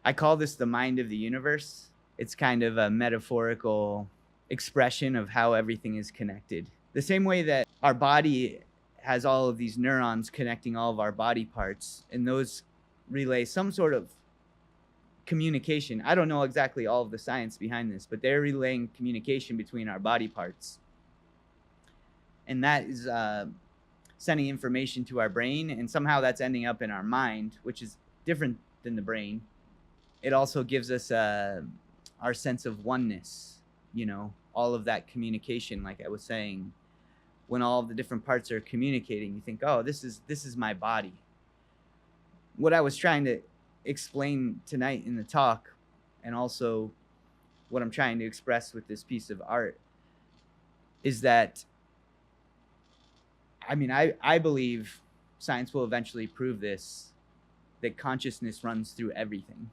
I call this the mind of the universe. It's kind of a metaphorical expression of how everything is connected. The same way that our body has all of these neurons connecting all of our body parts, and those relay some sort of communication. I don't know exactly all of the science behind this, but they're relaying communication between our body parts. And that is sending information to our brain, and somehow that's ending up in our mind, which is different than the brain. It also gives us our sense of oneness, all of that communication, like I was saying. When all of the different parts are communicating, you think, oh, this is my body. What I was trying to explain tonight in the talk, and also what I'm trying to express with this piece of art, is that I believe science will eventually prove this, that consciousness runs through everything.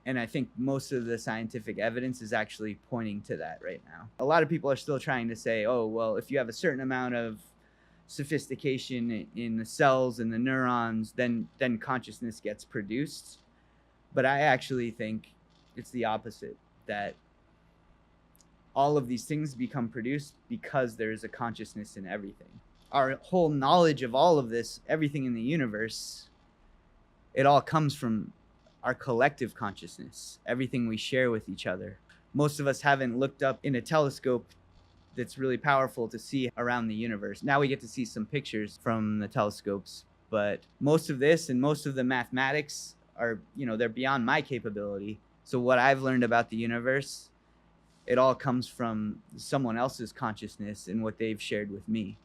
And I think most of the scientific evidence is actually pointing to that right now. A lot of people are still trying to say, oh, well, if you have a certain amount of sophistication in the cells and the neurons, then consciousness gets produced. But I actually think it's the opposite, that all of these things become produced because there is a consciousness in everything. Our whole knowledge of all of this, everything in the universe, it all comes from our collective consciousness, everything we share with each other. Most of us haven't looked up in a telescope that's really powerful to see around the universe. Now we get to see some pictures from the telescopes, but most of this and most of the mathematics are, they're beyond my capability. So what I've learned about the universe, it all comes from someone else's consciousness and what they've shared with me.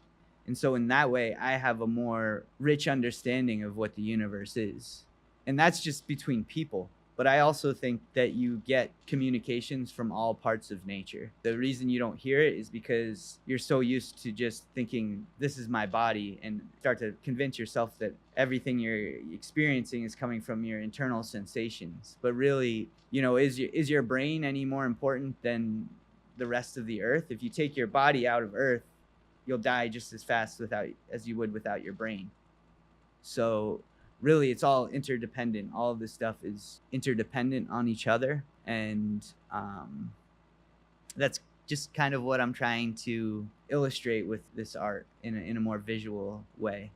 And so in that way, I have a more rich understanding of what the universe is. And that's just between people. But I also think that you get communications from all parts of nature. The reason you don't hear it is because you're so used to just thinking, this is my body, and start to convince yourself that everything you're experiencing is coming from your internal sensations. But really, is your brain any more important than the rest of the earth? If you take your body out of earth, you'll die just as fast as you would without your brain. So really, it's all interdependent. All of this stuff is interdependent on each other. And that's just kind of what I'm trying to illustrate with this art in a more visual way.